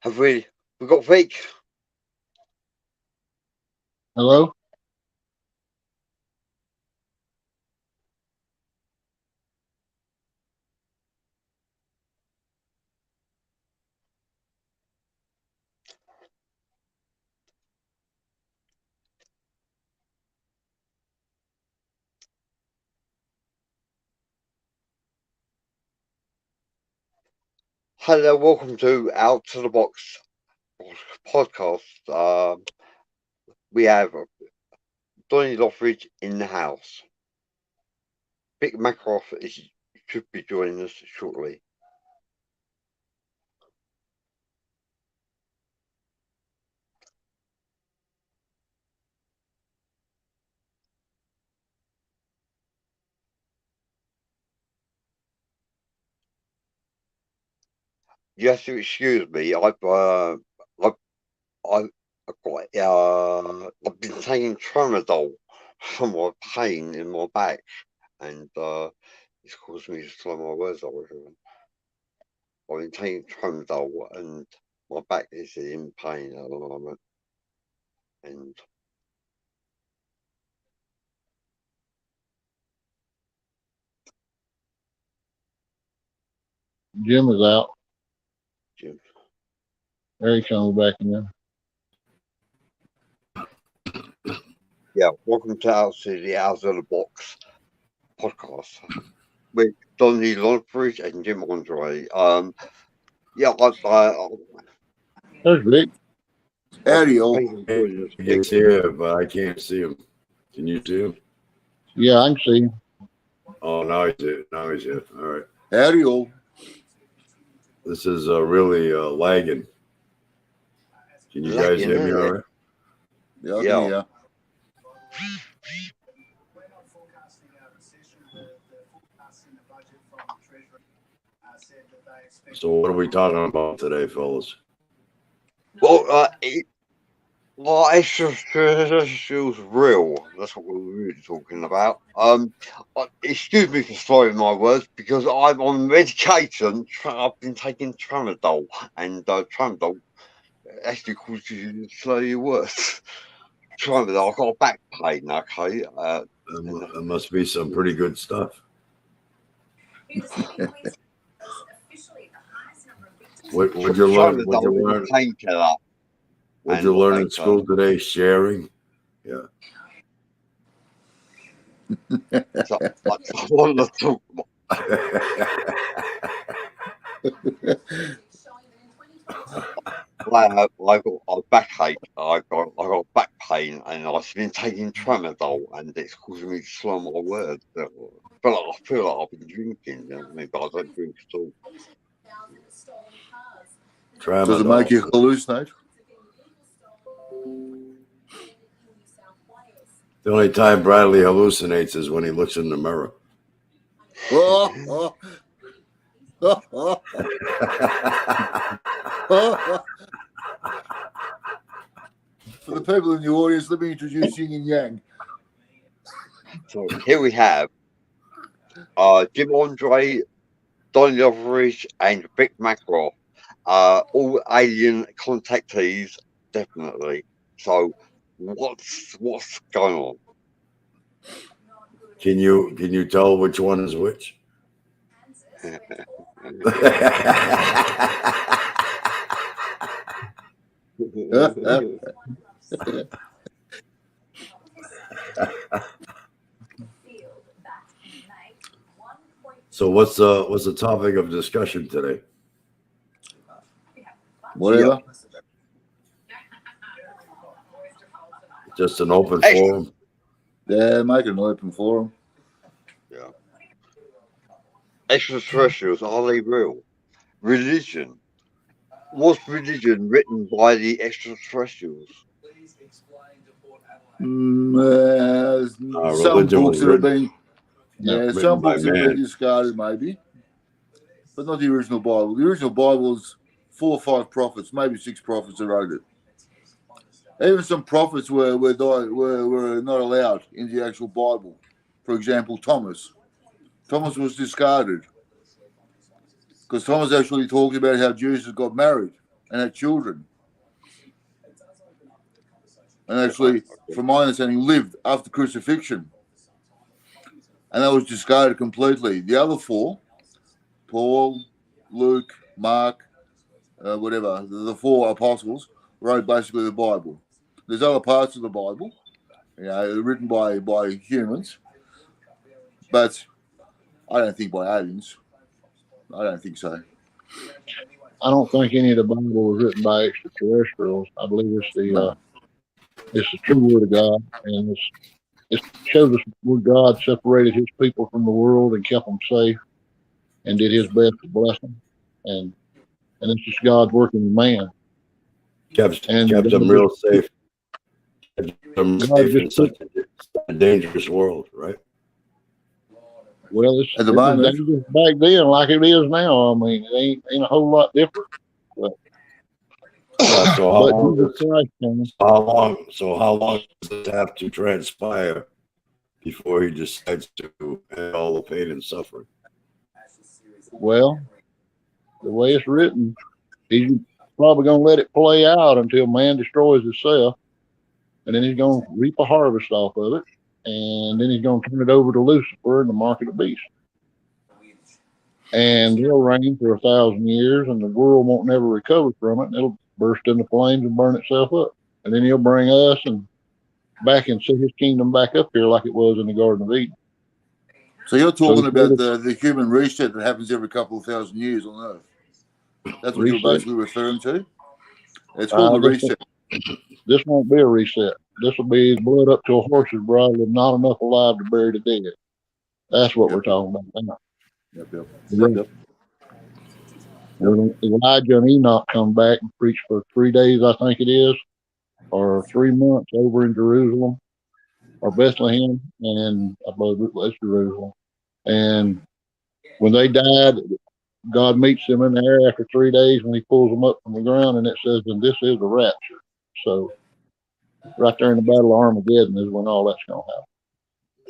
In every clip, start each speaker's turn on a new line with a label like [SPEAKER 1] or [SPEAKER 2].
[SPEAKER 1] Have we got Vic?
[SPEAKER 2] Hello?
[SPEAKER 1] Hello, welcome to Out to the Box podcast. We have Donnie Lothridge in the house. Vic Makaroff should be joining us shortly. You have to excuse me. I've been taking tramadol for my pain in my back, and it's caused me to slow my words up. I've been taking tramadol, and my back is in pain at the moment. And
[SPEAKER 2] Jim is out.
[SPEAKER 1] Jim,
[SPEAKER 2] Eric's coming back in.
[SPEAKER 1] yeah, welcome to Out to the Out of the Box podcast with Donnie Lothridge and Jim Andre. Yeah,
[SPEAKER 2] There's Vic.
[SPEAKER 3] Ariel.
[SPEAKER 1] I
[SPEAKER 3] He's here, but I can't see him. Can you see him?
[SPEAKER 2] Yeah, I can see him.
[SPEAKER 3] Oh, now he's here. Now he's here. All right.
[SPEAKER 4] Ariel.
[SPEAKER 3] This is really lagging. Can you guys hear me all right?
[SPEAKER 4] Yeah.
[SPEAKER 3] So what are we talking about today, fellas?
[SPEAKER 1] Well, extraterrestrials real. That's what we're really talking about. Excuse me for slurring my words because I'm on medication. I've been taking tramadol, and tramadol actually causes you to slur your words. Tramadol, I've got a back pain. Okay,
[SPEAKER 3] That must be some pretty good stuff. What'd you learn? What'd you learn?
[SPEAKER 1] Painkiller.
[SPEAKER 3] What'd you learn in school today? Sharing. Yeah.
[SPEAKER 1] So, I want to talk about. I got a backache. I got back pain, and I've been taking tramadol, and it's causing me to slow my words. I feel like I've been drinking, you know what I mean? But I don't drink at all.
[SPEAKER 3] Tramadol.
[SPEAKER 4] Does it make you hallucinate?
[SPEAKER 3] The only time Bradley hallucinates is when he looks in the mirror.
[SPEAKER 4] For the people in the audience, let me introduce Yin and Yang.
[SPEAKER 1] So here we have Jim Andre, Donnie Lothridge, and Vic Makaroff. All alien contactees, definitely. So what's going on?
[SPEAKER 3] Can you tell which one is which? So what's the topic of discussion today?
[SPEAKER 4] Whatever.
[SPEAKER 3] Just an open forum.
[SPEAKER 4] Yeah, make it an open forum.
[SPEAKER 1] Yeah. Extraterrestrials, are they real? Religion. Was religion written by the extraterrestrials?
[SPEAKER 4] Some
[SPEAKER 3] Religion
[SPEAKER 4] books
[SPEAKER 3] was
[SPEAKER 4] that have
[SPEAKER 3] written.
[SPEAKER 4] been, some books have been discarded, maybe, but not the original Bible. The original Bible is 4 or 5 prophets, maybe 6 prophets that wrote it. Even some prophets were not allowed in the actual Bible. For example, Thomas. Thomas was discarded because Thomas actually talked about how Jesus got married. and had children. And actually, from my understanding, lived after crucifixion. And that was discarded completely. The other four, Paul, Luke, Mark, whatever, the four apostles, wrote basically the Bible. There's other parts of the Bible, written by humans, but I don't think by aliens. I don't think so.
[SPEAKER 2] I don't think any of the Bible was written by extraterrestrials. I believe it's the true word of God, and it shows us where God separated His people from the world and kept them safe, and did His best to bless them, and it's just God's working in man.
[SPEAKER 3] Kept them real safe. Kept them safe in such a dangerous world, right?
[SPEAKER 2] Well, it was dangerous back then, like it is now. I mean, it ain't a whole lot different. But,
[SPEAKER 3] so how long does it have to transpire before He decides to end all the pain and suffering?
[SPEAKER 2] Well, the way it's written, He's probably going to let it play out until man destroys himself, and then He's going to reap a harvest off of it. And then He's going to turn it over to Lucifer and the mark of the beast. And he'll reign for 1,000 years, and the world won't never recover from it. And it'll burst into flames and burn itself up. And then He'll bring us and back and set His kingdom back up here like it was in the Garden of Eden.
[SPEAKER 4] So you're talking about the human reset that happens every couple of thousand years on Earth. That's what you're basically referring to? It's called the reset.
[SPEAKER 2] This won't be a reset. This will be blood up to a horse's bridle and not enough alive to bury the dead. That's what we're talking about now. Yep. Elijah and Enoch come back and preach for 3 days, I think it is, or 3 months over in Jerusalem or Bethlehem, and I believe it's Jerusalem. And when they died, God meets them in the air after 3 days when He pulls them up from the ground, and it says, and this is the rapture. So right there in the Battle of Armageddon is when all that's going to happen.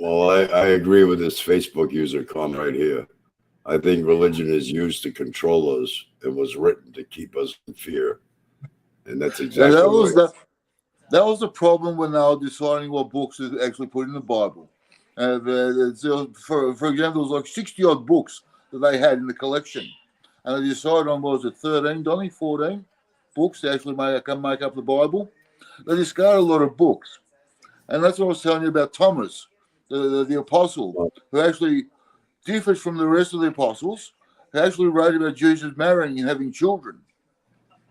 [SPEAKER 3] Well, I agree with this Facebook user comment right here. I think religion is used to control us. It was written to keep us in fear. And that's exactly
[SPEAKER 4] that was the problem when they were deciding what books to actually put in the Bible. For example, there was like 60-odd books that they had in the collection. And they decided on, what was it, 13, Donnie? 14 books to actually make up the Bible. They discarded a lot of books. And that's what I was telling you about Thomas, the apostle, who actually differs from the rest of the apostles, who actually wrote about Jesus marrying and having children.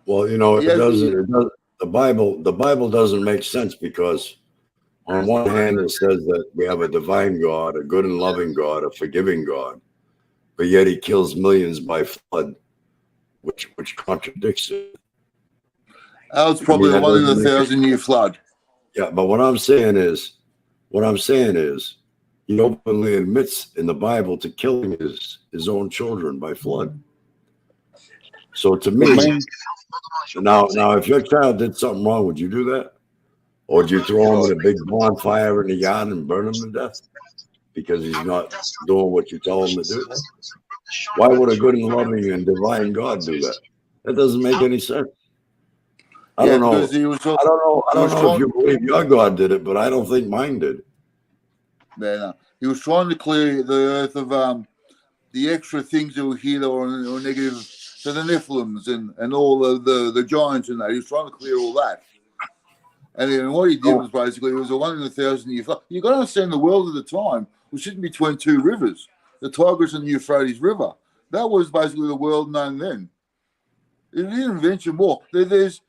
[SPEAKER 3] Well, the Bible doesn't make sense, because on one hand it says that we have a divine God, a good and loving God, a forgiving God, but yet He kills millions by flood, which contradicts it.
[SPEAKER 4] It's probably the one in the 1,000-year flood.
[SPEAKER 3] Yeah, but what I'm saying is, He openly admits in the Bible to killing his own children by flood. So to me, now if your child did something wrong, would you do that? Or would you throw him in a big bonfire in the yard and burn him to death because he's not doing what you tell him to do? Why would a good and loving and divine God do that? That doesn't make any sense. I don't know if you believe your God did it, but I don't think mine did.
[SPEAKER 4] No. He was trying to clear the earth of the extra things that were here that were negative. So the Nephilims and all the giants and that. He was trying to clear all that. And then what he did was basically, it was a one in 1,000-year flood. You've got to understand the world at the time was sitting between two rivers, the Tigris and the Euphrates River. That was basically the world known then. It didn't invention more. There's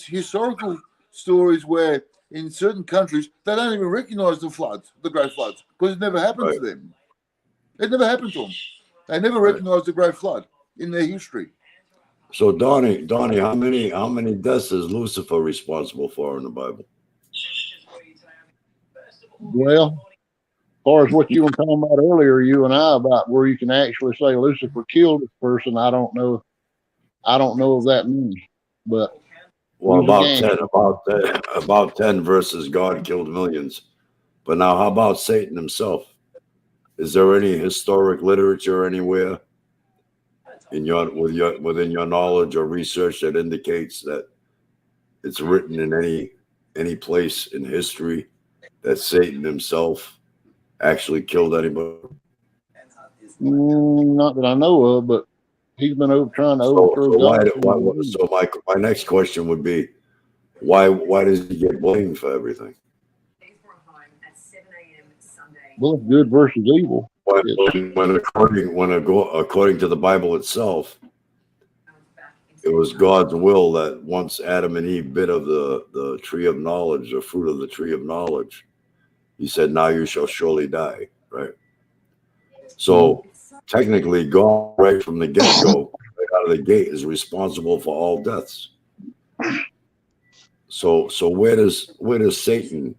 [SPEAKER 4] historical stories where in certain countries they don't even recognize the floods, the great floods, because it never happened to them. It never happened to them. They never recognized the great flood in their history.
[SPEAKER 3] So Donnie, how many deaths is Lucifer responsible for in the Bible?
[SPEAKER 2] Well, as far as what you were talking about earlier, you and I, about where you can actually say Lucifer killed this person, I don't know if that means, but
[SPEAKER 3] about 10 verses God killed millions. But now how about Satan himself? Is there any historic literature anywhere within your knowledge or research that indicates that it's written in any place in history that Satan himself actually killed anybody?
[SPEAKER 2] Not that I know of, but he's been trying to overthrow God.
[SPEAKER 3] So my next question would be, why does he get blamed for everything?
[SPEAKER 2] Well, it's good versus evil.
[SPEAKER 3] When according to the Bible itself, it was God's will that once Adam and Eve bit of the tree of knowledge, the fruit of the tree of knowledge, he said, "Now you shall surely die." Right. So technically, God, right from the get-go, right out of the gate, is responsible for all deaths. So where does Satan,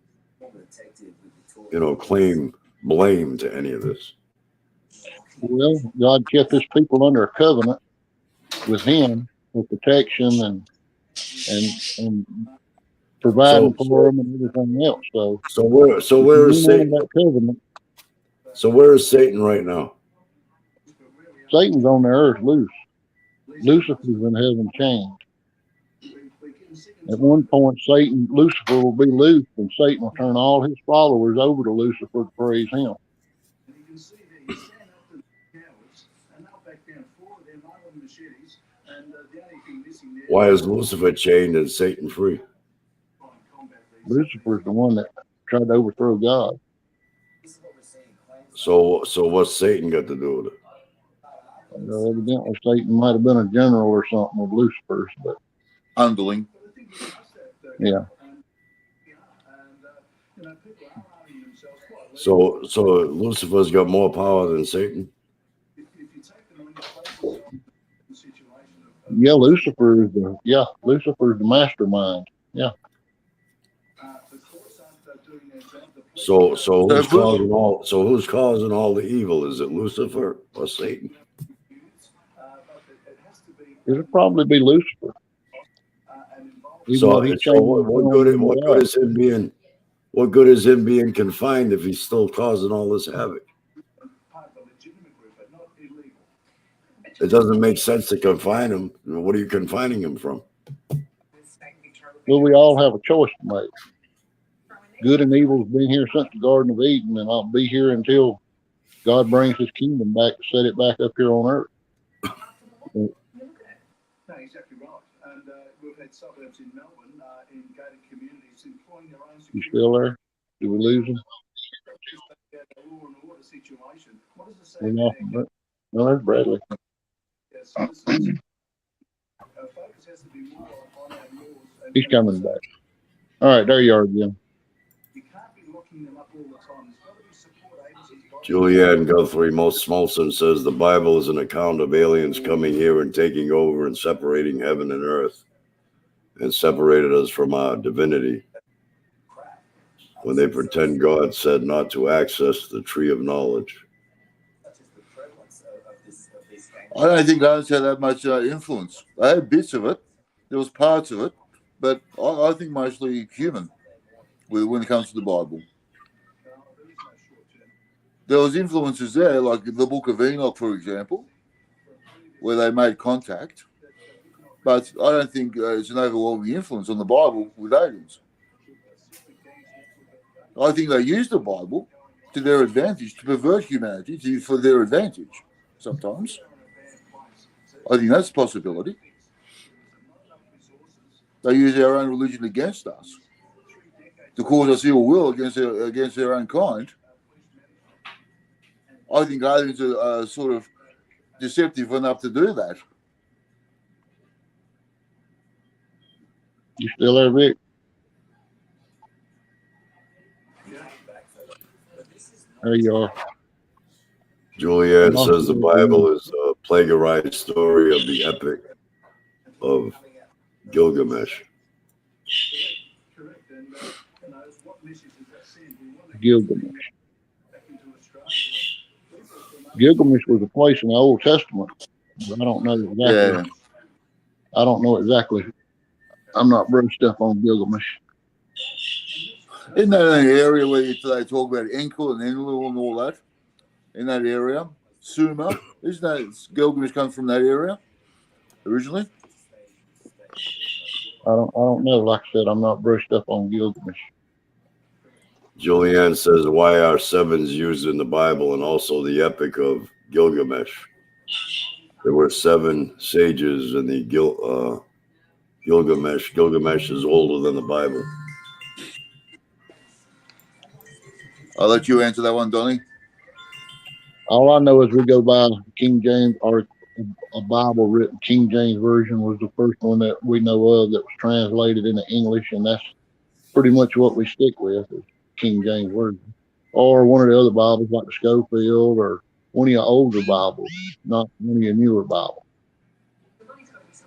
[SPEAKER 3] claim blame to any of this?
[SPEAKER 2] Well, God kept his people under a covenant with him for protection and providing for them and everything else. So
[SPEAKER 3] where is Satan?
[SPEAKER 2] That covenant.
[SPEAKER 3] So where is Satan right now?
[SPEAKER 2] Satan's on the earth loose. Lucifer's in heaven chained. At one point, Lucifer will be loose, and Satan will turn all his followers over to Lucifer to praise him.
[SPEAKER 3] Why is Lucifer chained and Satan free?
[SPEAKER 2] Lucifer's the one that tried to overthrow God.
[SPEAKER 3] So what's Satan got to do with it?
[SPEAKER 2] Evidently, Satan might have been a general or something of Lucifer's, but
[SPEAKER 4] underling.
[SPEAKER 2] Yeah.
[SPEAKER 3] So Lucifer's got more power than Satan?
[SPEAKER 2] Yeah, Lucifer's the mastermind. Yeah.
[SPEAKER 3] So who's causing all the evil? Is it Lucifer or Satan?
[SPEAKER 2] It'll probably be Lucifer.
[SPEAKER 3] What good is him being confined if he's still causing all this havoc? It doesn't make sense to confine him. What are you confining him from?
[SPEAKER 2] Well, we all have a choice to make. Good and evil's been here since the Garden of Eden, and I'll be here until God brings his kingdom back to set it back up here on earth.
[SPEAKER 5] No, exactly right. And we've had suburbs in Melbourne, in gated communities, employing their own security.
[SPEAKER 2] You still there? Did we lose him?
[SPEAKER 5] Law and order situation. What does it say?
[SPEAKER 2] No, that's Bradley.
[SPEAKER 5] Yes, so focus has to be more on our laws.
[SPEAKER 2] He's coming back. All right, there you are again.
[SPEAKER 5] You can't be locking them up all the time. There's got to be support agencies.
[SPEAKER 3] Julianne Guthrie Smolson says the Bible is an account of aliens coming here and taking over and separating heaven and earth and separated us from our divinity when they pretend God said not to access the tree of knowledge.
[SPEAKER 4] I don't think aliens had that much influence. I had bits of it. There was parts of it, but I think mostly human when it comes to the Bible. There was influences there, like the Book of Enoch, for example, where they made contact. But I don't think it's an overwhelming influence on the Bible with aliens. I think they use the Bible to their advantage, to pervert humanity for their advantage sometimes. I think that's a possibility. They use our own religion against us to cause us ill will against their own kind. I think aliens are sort of deceptive enough to do that.
[SPEAKER 2] You still there, Vic? There you are.
[SPEAKER 3] Julianne says the Bible is a plagiarized story of the epic of Gilgamesh.
[SPEAKER 2] Gilgamesh was a place in the Old Testament. I don't know exactly.
[SPEAKER 4] Yeah.
[SPEAKER 2] I don't know exactly. I'm not brushed up on Gilgamesh.
[SPEAKER 4] Isn't that an area where they talk about Enkel and Enlil and all that? In that area? Sumer. Isn't that Gilgamesh comes from that area originally?
[SPEAKER 2] I don't know. Like I said, I'm not brushed up on Gilgamesh.
[SPEAKER 3] Julianne says, why are sevens used in the Bible and also the Epic of Gilgamesh? There were 7 sages in the Gilgamesh. Gilgamesh is older than the Bible.
[SPEAKER 4] I'll let you answer that one, Donnie.
[SPEAKER 2] All I know is we go by King James, or a Bible written King James version was the first one that we know of that was translated into English, and that's pretty much what we stick with is King James version, or one of the other Bibles like the Schofield, or one of your older Bibles, not one of your newer Bibles,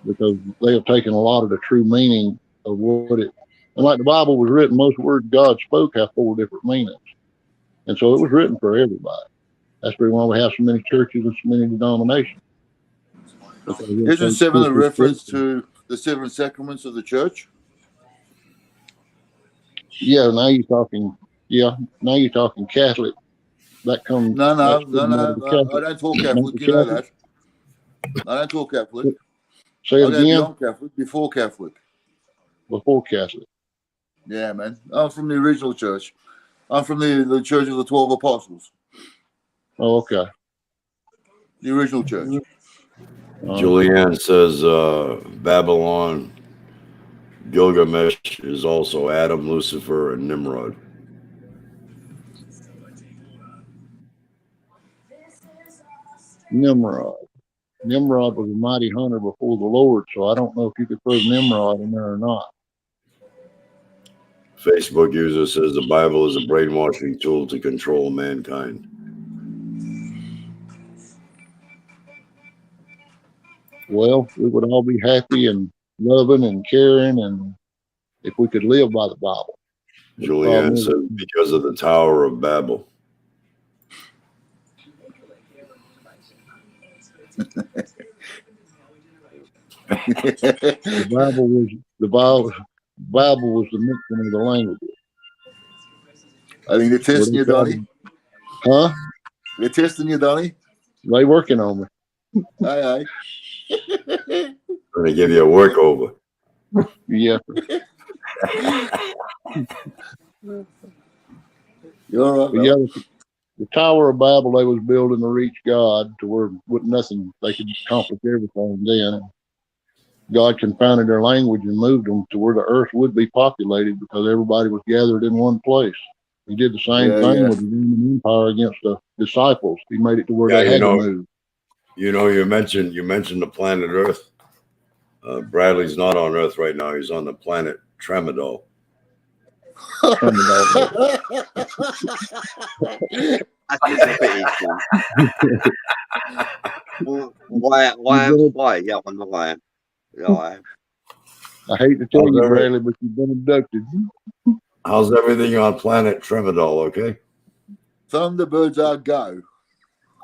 [SPEAKER 2] because they have taken a lot of the true meaning of what it. And like the Bible was written, most words God spoke have 4 different meanings, and so it was written for everybody. That's the reason why we have so many churches and so many denominations.
[SPEAKER 4] Isn't 7 a reference to the 7 sacraments of the church?
[SPEAKER 2] Yeah, now you're talking. Yeah, now you're talking Catholic. That comes.
[SPEAKER 4] No. I don't talk Catholic. You know that. I don't talk Catholic.
[SPEAKER 2] Say it
[SPEAKER 4] I go
[SPEAKER 2] again.
[SPEAKER 4] beyond Catholic, before Catholic.
[SPEAKER 2] Before Catholic.
[SPEAKER 4] Yeah, man. I'm from the original church. I'm from the Church of the 12 Apostles.
[SPEAKER 2] Oh, okay.
[SPEAKER 4] The original church.
[SPEAKER 3] Julianne says Babylon, Gilgamesh is also Adam, Lucifer, and Nimrod.
[SPEAKER 2] Nimrod. Nimrod was a mighty hunter before the Lord, so I don't know if you could throw Nimrod in there or not.
[SPEAKER 3] Facebook user says the Bible is a brainwashing tool to control mankind.
[SPEAKER 2] Well, we would all be happy and loving and caring, and if we could live by the Bible.
[SPEAKER 3] Julianne says because of the Tower of Babel.
[SPEAKER 2] The Bible was the mixing of the languages.
[SPEAKER 4] I think they're testing you, Donnie.
[SPEAKER 2] Huh?
[SPEAKER 4] They're testing you, Donnie.
[SPEAKER 2] They working on me.
[SPEAKER 4] Aye.
[SPEAKER 3] Going to give you a workover.
[SPEAKER 2] Yeah.
[SPEAKER 4] You're all right,
[SPEAKER 2] yeah, the Tower of Babel they was building to reach God to where with nothing they could accomplish everything then. God confounded their language and moved them to where the earth would be populated because everybody was gathered in one place. He did the same thing with the Roman Empire against the disciples. He made it to where they had to move.
[SPEAKER 3] You know, you mentioned the planet Earth. Bradley's not on Earth right now. He's on the planet Tramadol.
[SPEAKER 1] Why? Yeah, I know I am. Yeah,
[SPEAKER 2] I hate to tell you, Bradley, but you've been abducted.
[SPEAKER 3] How's everything on planet Tramadol, okay?
[SPEAKER 4] Thunderbirds are go.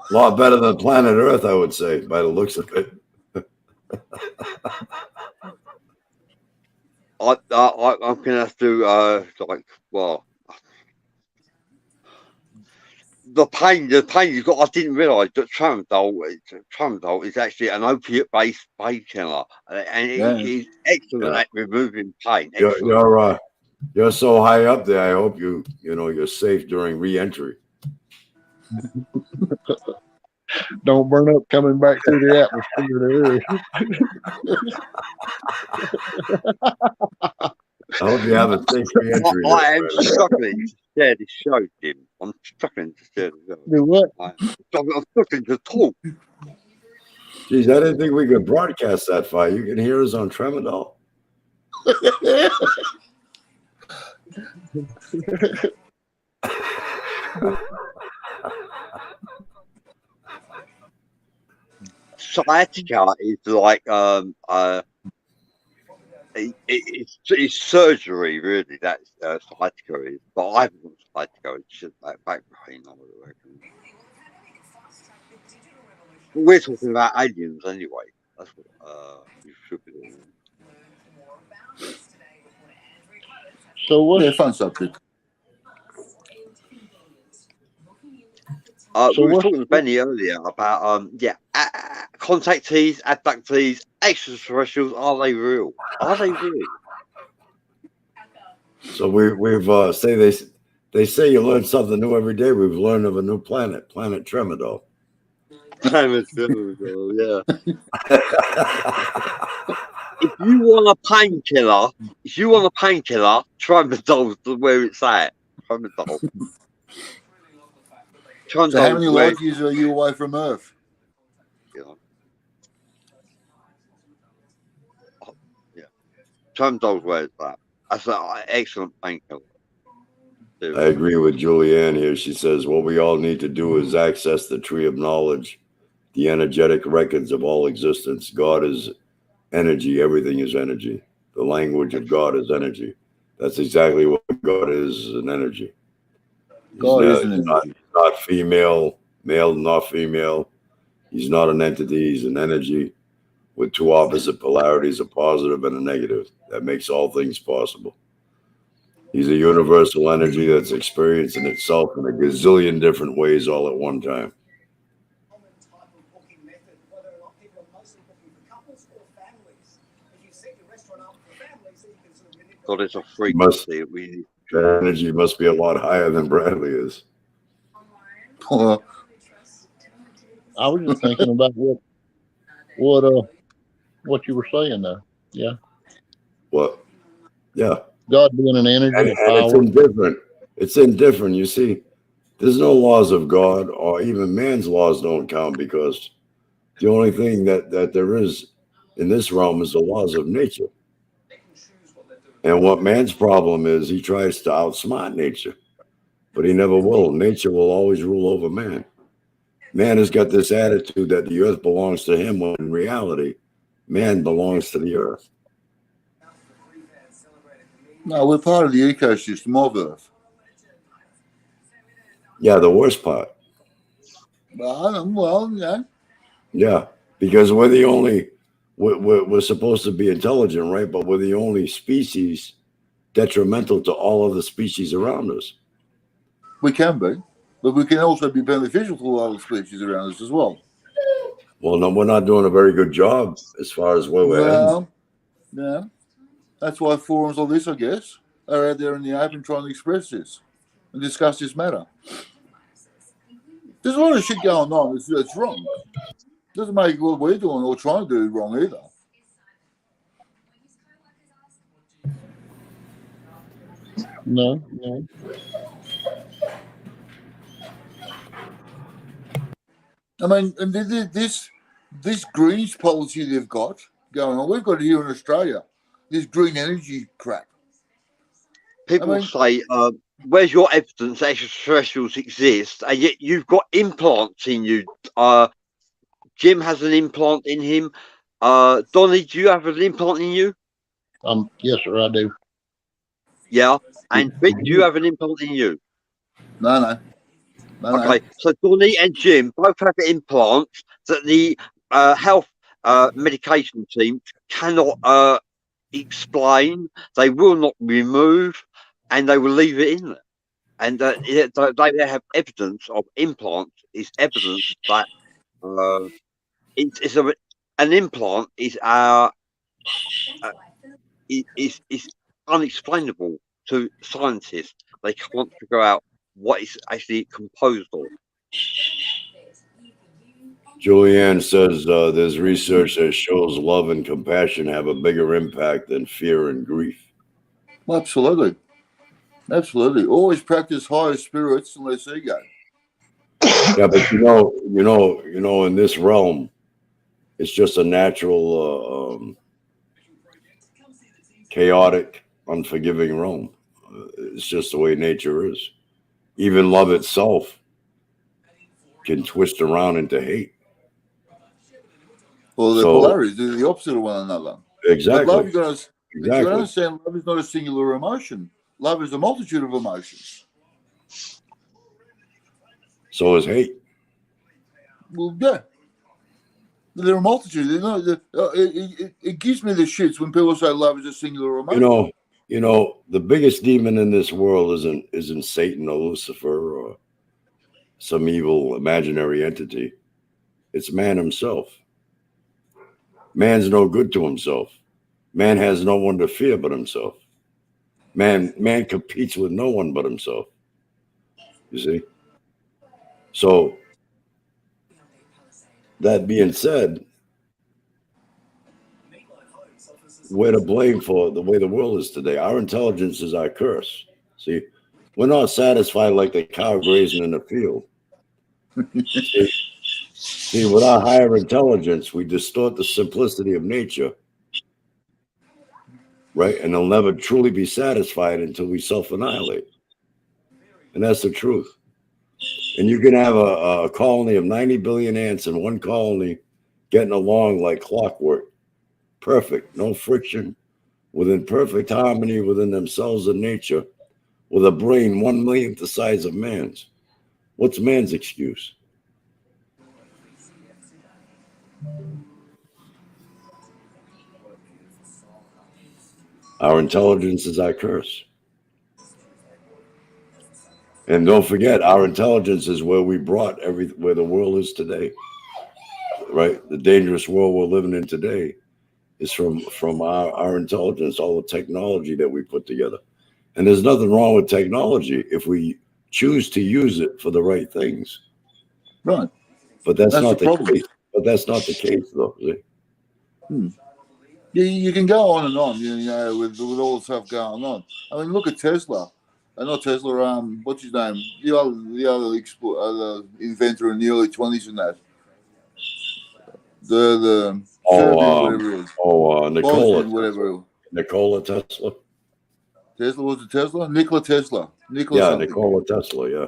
[SPEAKER 3] A lot better than planet Earth, I would say, by the looks of it.
[SPEAKER 1] I'm gonna have to the pain you've got. I didn't realise that tramadol is actually an opiate-based painkiller, and it is excellent at removing pain.
[SPEAKER 3] You're so high up there. I hope you're safe during re-entry.
[SPEAKER 2] Don't burn up coming back through the atmosphere there.
[SPEAKER 3] I hope you have a safe re-entry.
[SPEAKER 1] I am struggling to share this show, Jim. I'm struggling to share the show.
[SPEAKER 2] Do what?
[SPEAKER 1] I'm struggling to talk.
[SPEAKER 3] Geez, I didn't think we could broadcast that far. You can hear us on Tramadol.
[SPEAKER 1] Sciatica is like it's surgery really. That's sciatica is, but I haven't got sciatica. It's just like back pain. I would reckon. But we're talking about aliens anyway. That's what you should be doing.
[SPEAKER 4] So what? Yeah, fun subject.
[SPEAKER 2] So
[SPEAKER 1] we were
[SPEAKER 2] what?
[SPEAKER 1] talking to Benny earlier about contactees, abductees, extraterrestrials. Are they real? Are they real?
[SPEAKER 3] So we've they say you learn something new every day. We've learned of a new planet, planet Tremodol.
[SPEAKER 1] Yeah. If you want a painkiller, Tramadol's where it's at. Tramadol.
[SPEAKER 4] So how many light years are you away from Earth?
[SPEAKER 1] Yeah. Tramadol's where it's at. That's an excellent painkiller.
[SPEAKER 3] I agree with Julianne here. She says what we all need to do is access the tree of knowledge, the energetic records of all existence. God is energy. Everything is energy. The language of God is energy. That's exactly what God is an energy.
[SPEAKER 4] God is an energy.
[SPEAKER 3] He's not female, male, not female. He's not an entity. He's an energy with two opposite polarities, a positive and a negative. That makes all things possible. He's a universal energy that's experiencing itself in a gazillion different ways all at one time.
[SPEAKER 1] God is a frequency.
[SPEAKER 3] That energy must be a lot higher than Bradley is.
[SPEAKER 2] I was just thinking about what you were saying there. Yeah.
[SPEAKER 3] What? Yeah.
[SPEAKER 2] God being an energy
[SPEAKER 3] And
[SPEAKER 2] of power.
[SPEAKER 3] it's indifferent. It's indifferent. You see, there's no laws of God, or even man's laws don't count, because the only thing that there is in this realm is the laws of nature. And what man's problem is, he tries to outsmart nature, but he never will. Nature will always rule over man. Man has got this attitude that the earth belongs to him, when in reality, man belongs to the earth.
[SPEAKER 4] No, we're part of the ecosystem of Earth.
[SPEAKER 3] Yeah, the worst part.
[SPEAKER 4] Well, yeah.
[SPEAKER 3] Yeah, because we're the only, we're supposed to be intelligent, right? But we're the only species detrimental to all of the species around us.
[SPEAKER 4] We can be, but we can also be beneficial to all the species around us as well.
[SPEAKER 3] Well, no, we're not doing a very good job as far as where we're heading.
[SPEAKER 4] Yeah. That's why forums like this, I guess, are out there in the open trying to express this and discuss this matter. There's a lot of shit going on that's wrong. Doesn't make what we're doing or trying to do wrong either.
[SPEAKER 2] No.
[SPEAKER 4] I mean, and this greenish policy they've got going on, we've got it here in Australia, this green energy crap.
[SPEAKER 1] People say, where's your evidence that extraterrestrials exist? And yet you've got implants in you. Jim has an implant in him. Donnie, do you have an implant in you?
[SPEAKER 2] Yes, sir, I do.
[SPEAKER 1] Yeah. And Vic, do you have an implant in you?
[SPEAKER 4] No.
[SPEAKER 1] Okay, so Donnie and Jim both have implants that the health medication team cannot explain. They will not remove, and they will leave it in there. And they have evidence of implants. Is evidence that an implant is is unexplainable to scientists. They can't figure out what it's actually composed of.
[SPEAKER 3] Julianne says there's research that shows love and compassion have a bigger impact than fear and grief.
[SPEAKER 4] Well, absolutely. Always practice higher spirits and less ego.
[SPEAKER 3] Yeah, but you know, in this realm, it's just a natural, chaotic, unforgiving realm. It's just the way nature is. Even love itself can twist around into hate.
[SPEAKER 4] Well, the polarities are the opposite of one another.
[SPEAKER 3] Exactly.
[SPEAKER 4] But love, you got to understand, love is not a singular emotion. Love is a multitude of emotions.
[SPEAKER 3] So is hate.
[SPEAKER 4] Well, yeah. There are a multitude. It gives me the shits when people say love is a singular emotion.
[SPEAKER 3] You know, the biggest demon in this world isn't Satan or Lucifer or some evil imaginary entity. It's man himself. Man's no good to himself. Man has no one to fear but himself. Man competes with no one but himself. You see? So, that being said, we're to blame for the way the world is today. Our intelligence is our curse. See, we're not satisfied like the cow grazing in the field. See, with our higher intelligence, we distort the simplicity of nature, right? And they'll never truly be satisfied until we self-annihilate. And that's the truth. And you can have a colony of 90 billion ants in one colony getting along like clockwork. Perfect, no friction, within perfect harmony within themselves and nature, with a brain 1/1,000,000th the size of man's. What's man's excuse? Our intelligence is our curse. And don't forget, our intelligence is where we brought where the world is today. Right? The dangerous world we're living in today is from our intelligence, all the technology that we put together. And there's nothing wrong with technology if we choose to use it for the right things.
[SPEAKER 4] Right.
[SPEAKER 3] But that's not
[SPEAKER 4] the
[SPEAKER 3] the
[SPEAKER 4] problem.
[SPEAKER 3] case. But that's not the case, though.
[SPEAKER 4] You can go on and on, with all the stuff going on. I mean, look at Tesla. Not Tesla. What's his name? The other inventor in the early 20s and that. The Serbian, whatever it is.
[SPEAKER 3] Nikola.
[SPEAKER 4] Whatever.
[SPEAKER 3] Nikola Tesla.
[SPEAKER 4] Tesla, was it Tesla? Nikola Tesla.
[SPEAKER 3] Nikola Tesla, yeah.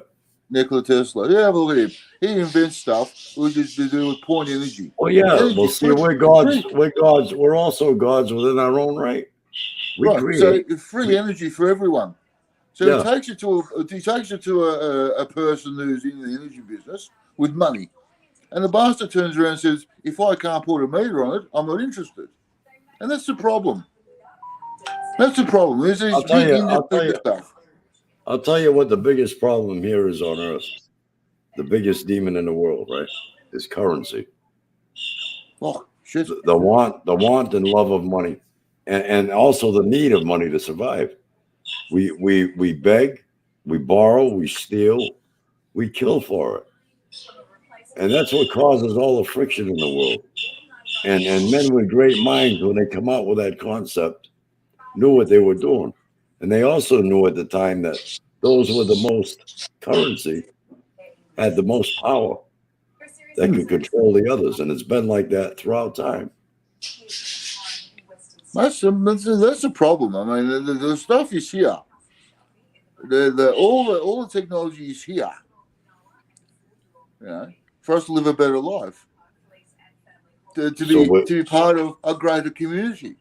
[SPEAKER 4] Nikola Tesla. Yeah, have a look at him. He invents stuff which is to do with point energy.
[SPEAKER 3] Well, yeah.
[SPEAKER 4] Energy,
[SPEAKER 3] Well, see, we're gods. We're gods. We're also gods within our own right. We create.
[SPEAKER 4] So it's free energy for everyone. So it takes you to a person who's in the energy business with money. And the bastard turns around and says, if I can't put a meter on it, I'm not interested. And that's the problem. That's the problem. There's these big industry stuff.
[SPEAKER 3] I'll tell you what the biggest problem here is on Earth. The biggest demon in the world, right, is currency.
[SPEAKER 4] Oh, shit.
[SPEAKER 3] The want and love of money, and also the need of money to survive. We beg, we borrow, we steal, we kill for it. And that's what causes all the friction in the world. And men with great minds, when they come out with that concept, knew what they were doing. And they also knew at the time that those with the most currency had the most power that could control the others. And it's been like that throughout time.
[SPEAKER 4] That's the problem. I mean, the stuff is here. All the technology is here. For us to live a better life, to be part of a greater community.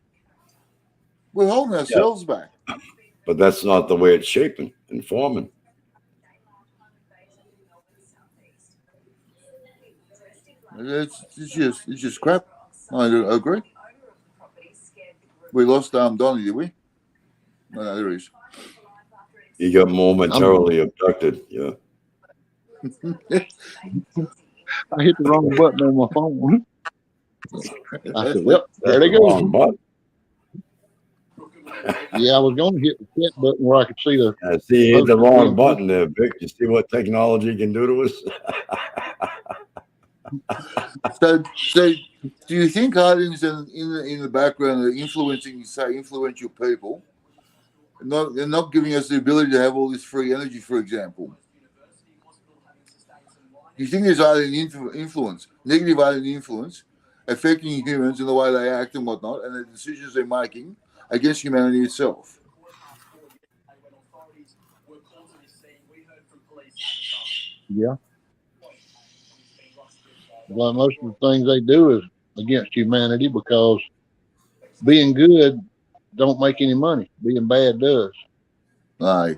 [SPEAKER 4] We're holding ourselves back.
[SPEAKER 3] But that's not the way it's shaping and forming.
[SPEAKER 4] It's just crap. I agree. We lost Donnie, did we? No, there he is.
[SPEAKER 3] He got momentarily abducted. Yeah.
[SPEAKER 2] I hit the wrong button on my phone. I said, "Yep, there they go." Yeah, I was going to hit the hit button where I could see the.
[SPEAKER 3] See, you hit the wrong button there, Vic. You see what technology can do to us?
[SPEAKER 4] So, do you think items in the background are influencing, say, influential people? They're not giving us the ability to have all this free energy, for example. Do you think there's either an influence, negative item influence, affecting humans in the way they act and whatnot, and the decisions they're making against humanity itself?
[SPEAKER 2] Yeah. Well, most of the things they do is against humanity because being good don't make any money. Being bad does.
[SPEAKER 4] No.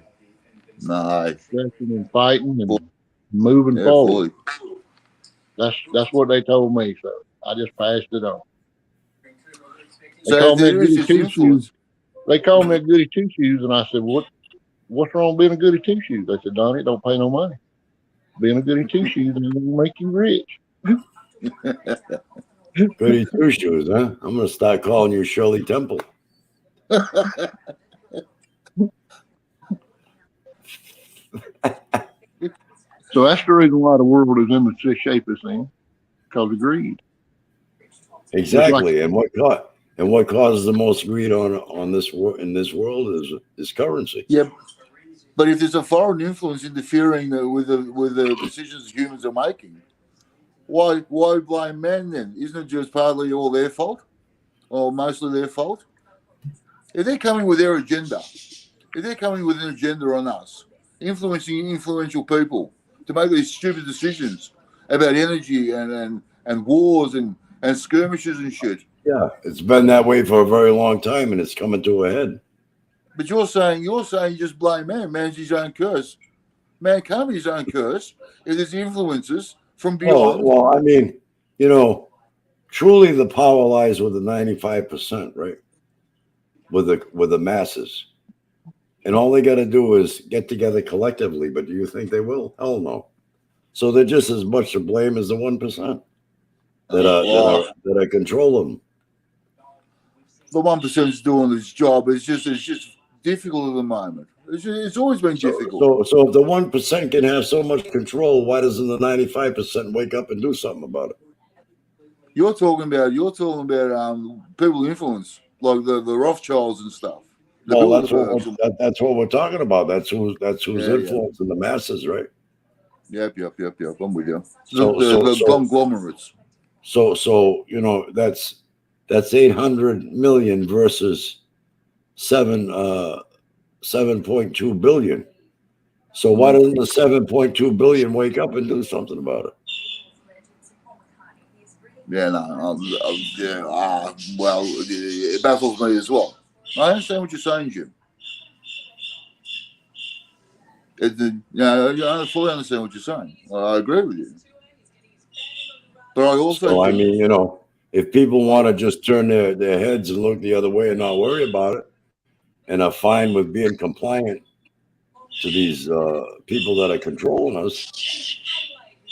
[SPEAKER 2] Stressing and fighting and moving forward. That's what they told me. So I just passed it on. They called me a goody two shoes. They called me a goody two shoes, and I said, "What's wrong being a goody two shoes?" They said, "Donnie, don't pay no money." Being a goody two shoes ain't gonna make you rich.
[SPEAKER 3] Goody two shoes, huh? I'm gonna start calling you Shirley Temple.
[SPEAKER 2] So that's the reason why the world is in the shape it's in, because of greed.
[SPEAKER 3] Exactly, and what causes the most greed on this in this world is currency.
[SPEAKER 4] Yeah, but if there's a foreign influence interfering with the decisions humans are making, why blame man then? Isn't it just partly all their fault, or mostly their fault? If they're coming with their agenda, if they're coming with an agenda on us, influencing influential people to make these stupid decisions about energy and wars and skirmishes and shit.
[SPEAKER 3] Yeah, it's been that way for a very long time, and it's coming to a head.
[SPEAKER 4] But you're saying just blame man. Man's his own curse. Man can't be his own curse if there's influences from beyond.
[SPEAKER 3] Well, I mean, truly the power lies with the 95%, right? With the masses. And all they got to do is get together collectively. But do you think they will? Hell no. So they're just as much to blame as the 1% that are control them.
[SPEAKER 4] The 1% is doing this job. It's just difficult at the moment. It's always been difficult.
[SPEAKER 3] So if the 1% can have so much control, why doesn't the 95% wake up and do something about it?
[SPEAKER 4] You're talking about people influence, like the Rothschilds and stuff.
[SPEAKER 3] Well, that's what we're talking about. That's who's influencing the masses, right?
[SPEAKER 4] Yep. I'm with you.
[SPEAKER 3] So
[SPEAKER 4] the conglomerates.
[SPEAKER 3] So that's 800 million versus 7.2 billion. So why doesn't the 7.2 billion wake up and do something about it?
[SPEAKER 4] Yeah, no, it baffles me as well. I understand what you're saying, Jim. I fully understand what you're saying. I agree with you. But I also
[SPEAKER 3] if people want to just turn their heads and look the other way and not worry about it, and are fine with being compliant to these people that are controlling us,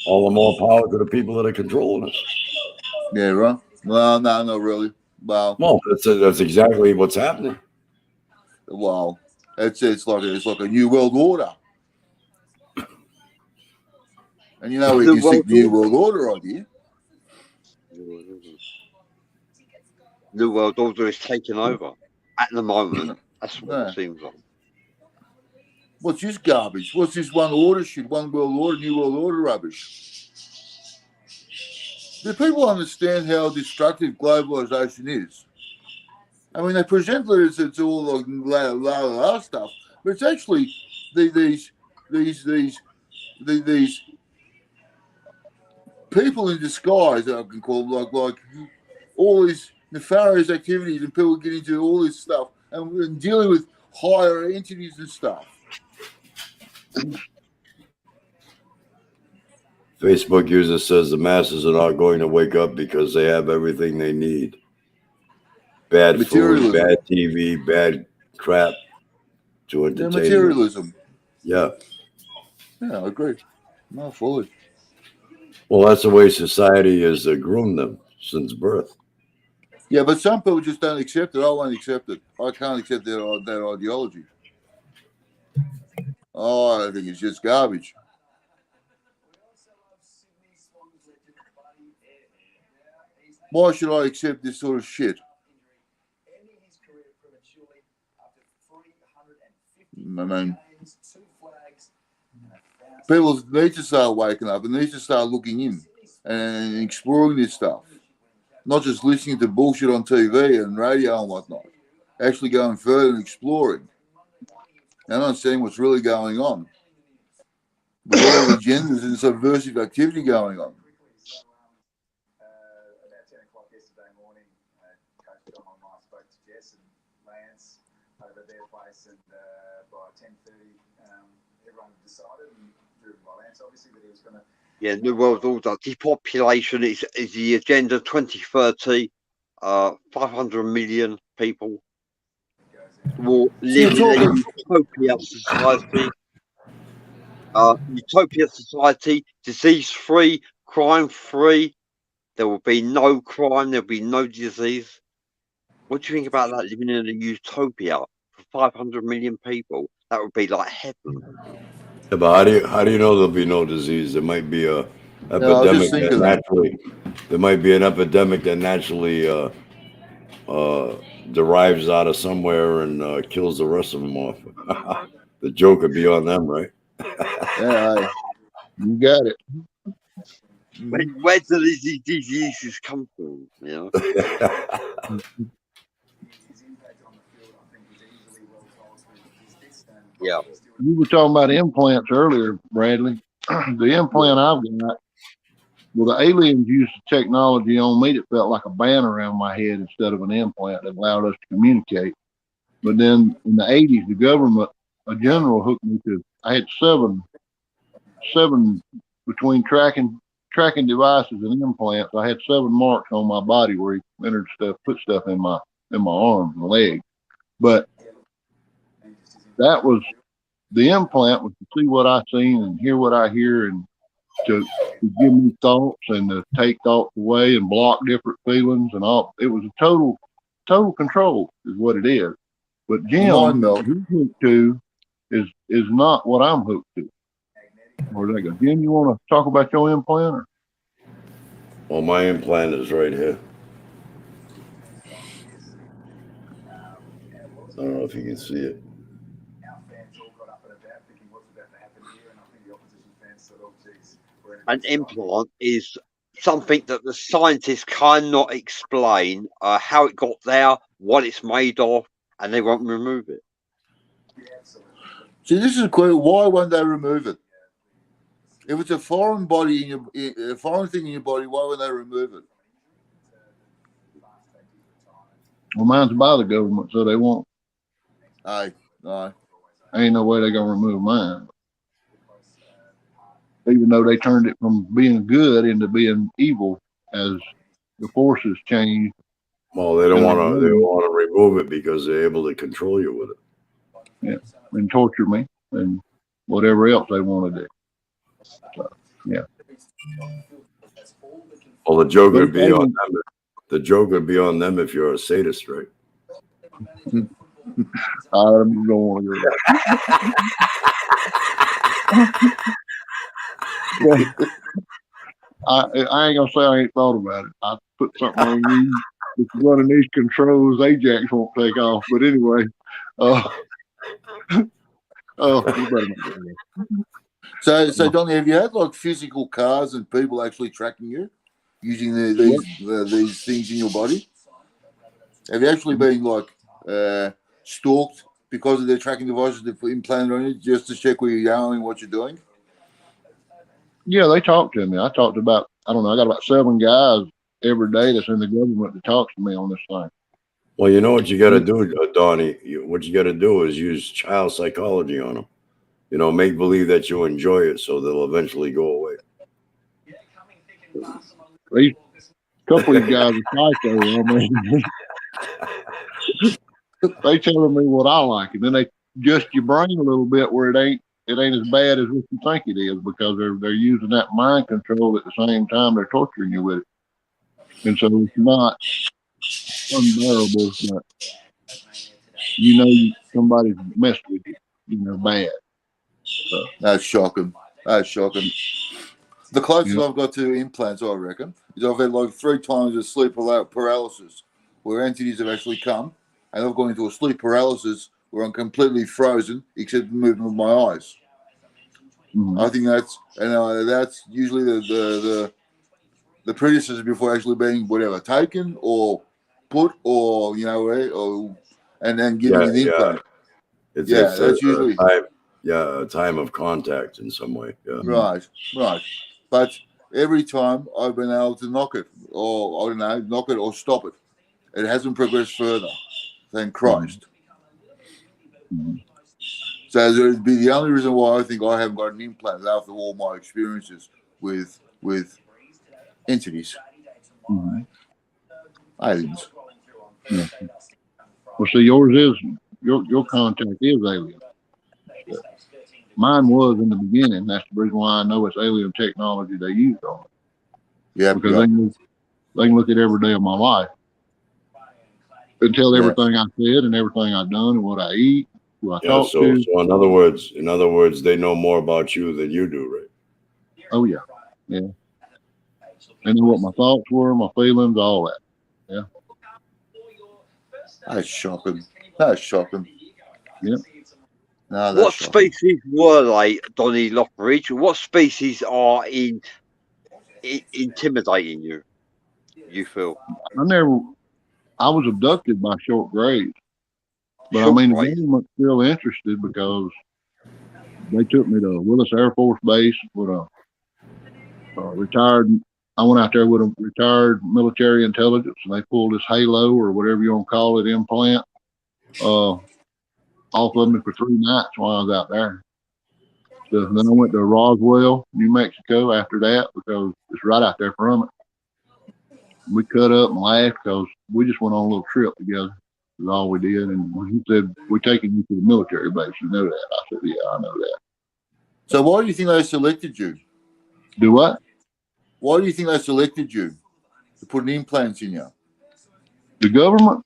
[SPEAKER 3] all the more power to the people that are controlling us.
[SPEAKER 4] Yeah, right. Well, no, not really. Well,
[SPEAKER 3] that's exactly what's happening.
[SPEAKER 4] Well, it's like a new world order, and we can stick the new world order idea.
[SPEAKER 1] New world order is taking over at the moment. That's what it seems like.
[SPEAKER 4] What's this garbage? What's this one order shit? One world order, new world order rubbish? Do people understand how destructive globalization is? I mean, they present it as it's all like la stuff, but it's actually these people in disguise, I can call them, like all these nefarious activities, and people get into all this stuff and dealing with higher entities and stuff.
[SPEAKER 3] Facebook user says the masses are not going to wake up because they have everything they need. Bad food, bad TV, bad crap to entertain.
[SPEAKER 4] Materialism.
[SPEAKER 3] Yeah.
[SPEAKER 4] Yeah, I agree. No, fully.
[SPEAKER 3] Well, that's the way society has groomed them since birth.
[SPEAKER 4] Yeah, but some people just don't accept it. I won't accept it. I can't accept that ideology. I think it's just garbage. Why should I accept this sort of shit? I mean, people need to start waking up and need to start looking in and exploring this stuff. Not just listening to bullshit on TV and radio and whatnot. Actually going further and exploring. And understanding what's really going on. With all the agendas and subversive activity going on.
[SPEAKER 5] About 10 o'clock yesterday morning, Coach John and I spoke to Jess and Lance over at their place, and by 10:30, everyone decided, and driven by Lance obviously, that he was going to.
[SPEAKER 1] Yeah, New World Order. Depopulation is the agenda 2030. 500 million people will live in a utopia society. Utopia society, disease-free, crime-free. There will be no crime. There will be no disease. What do you think about that? Living in a utopia for 500 million people, that would be like heaven.
[SPEAKER 3] Yeah, but how do you know there'll be no disease? There might be a
[SPEAKER 4] I was
[SPEAKER 3] epidemic
[SPEAKER 4] just thinking that.
[SPEAKER 3] there might be an epidemic that naturally derives out of somewhere and kills the rest of them off. The joke would be on them, right?
[SPEAKER 4] Yeah,
[SPEAKER 2] You got it.
[SPEAKER 1] Where do these diseases come from? You know? Yeah.
[SPEAKER 2] You were talking about implants earlier, Bradley. The implant I've got, well, the aliens used the technology on me that felt like a band around my head instead of an implant that allowed us to communicate. But then in the 80s, the government, a general hooked me to, I had seven between tracking devices and implants. I had 7 marks on my body where he entered stuff, put stuff in my arms and legs. But that was, the implant was to see what I seen and hear what I hear, and to give me thoughts and to take thoughts away and block different feelings and all. It was a total control is what it is. But Jim, what he's hooked to is not what I'm hooked to. Where'd that go? Jim, you want to talk about your implant? Or?
[SPEAKER 3] Well, my implant is right here. I don't know if you can see it.
[SPEAKER 1] An implant is something that the scientists cannot explain how it got there, what it's made of, and they won't remove it.
[SPEAKER 4] See, this is a question. Why won't they remove it? If it's a foreign body a foreign thing in your body, why won't they remove it?
[SPEAKER 2] Well, mine's by the government, so they won't.
[SPEAKER 4] Aye.
[SPEAKER 2] Ain't no way they're gonna remove mine. Even though they turned it from being good into being evil as the forces changed.
[SPEAKER 3] Well, they don't want to remove it because they're able to control you with it.
[SPEAKER 2] Yeah, and torture me and whatever else they want to do. So, yeah.
[SPEAKER 3] Well, the joke would be on them. The joke would be on them if you're a sadist, right?
[SPEAKER 2] I don't want to go I ain't gonna say I ain't thought about it. I put something on you. If you're running these controls, Ajax won't take off. But anyway, you better not do
[SPEAKER 4] that. So Donnie, have you had like physical cars and people actually tracking you using these things in your body? Have you actually been like stalked because of their tracking devices they've implanted on you just to check where you're going and what you're doing?
[SPEAKER 2] Yeah, they talk to me. I talked about, I don't know, I got about 7 guys every day that's in the government that talks to me on this thing.
[SPEAKER 3] Well, you know what you got to do, Donnie? What you got to do is use child psychology on them. You know, make believe that you enjoy it so they'll eventually go away.
[SPEAKER 2] These couple of these guys are psycho. I mean, they telling me what I like, and then they adjust your brain a little bit where it ain't as bad as what you think it is, because they're using that mind control at the same time they're torturing you with it. And so it's not unbearable, but you know somebody's messed with you, bad. So,
[SPEAKER 4] that's shocking. The closest I've got to implants, I reckon, is I've had like 3 times of sleep paralysis where entities have actually come, and I've gone into a sleep paralysis where I'm completely frozen except the movement of my eyes. Mm-hmm. I think that's usually the predecessor before actually being taken or put or and then giving an implant.
[SPEAKER 3] It's
[SPEAKER 4] that's usually
[SPEAKER 3] a time of contact in some way. Yeah.
[SPEAKER 4] Right. But every time I've been able to knock it or stop it. It hasn't progressed further. Thank Christ. Mm-hmm. So that would be the only reason why I think I haven't got an implant after all my experiences with entities. Mm-hmm. Aliens.
[SPEAKER 2] Yeah. Well, see, yours is your contact is alien. Mine was in the beginning. That's the reason why I know it's alien technology they used on it.
[SPEAKER 4] Yeah,
[SPEAKER 2] because they can look at every day of my life and tell everything I said and everything I've done and what I eat, who I talk to.
[SPEAKER 3] So in other words, they know more about you than you do, right?
[SPEAKER 2] Oh yeah. They know what my thoughts were, my feelings, all that. Yeah.
[SPEAKER 4] That's shocking. That's shocking.
[SPEAKER 2] Yeah.
[SPEAKER 4] No,
[SPEAKER 1] What species were they, Donnie Lothridge? What species are intimidating you? You feel?
[SPEAKER 2] I was abducted by short grays, but
[SPEAKER 1] Short
[SPEAKER 2] the
[SPEAKER 1] grays?
[SPEAKER 2] government's still interested because they took me to Willis Air Force Base with a retired. I went out there with a retired military intelligence, and they pulled this halo or whatever you want to call it implant off of me for 3 nights while I was out there. So then I went to Roswell, New Mexico after that because it's right out there from it. We cut up and laughed because we just went on a little trip together. That's all we did. And he said, "We're taking you to the military base. You know that?" I said, "Yeah, I know that."
[SPEAKER 4] So why do you think they selected you?
[SPEAKER 2] Do what?
[SPEAKER 4] Why do you think they selected you to put implants in you?
[SPEAKER 2] The government?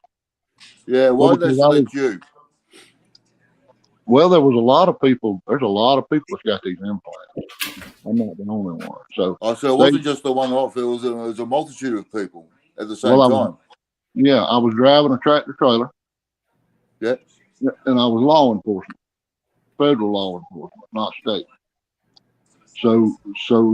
[SPEAKER 4] Yeah, why did they select you?
[SPEAKER 2] Well, there was a lot of people. There's a lot of people that's got these implants. I'm not the only one. So
[SPEAKER 4] it wasn't just the one off. It was a multitude of people at the same time.
[SPEAKER 2] I was driving a tractor trailer.
[SPEAKER 4] Yeah.
[SPEAKER 2] And I was law enforcement, federal law enforcement, not state. So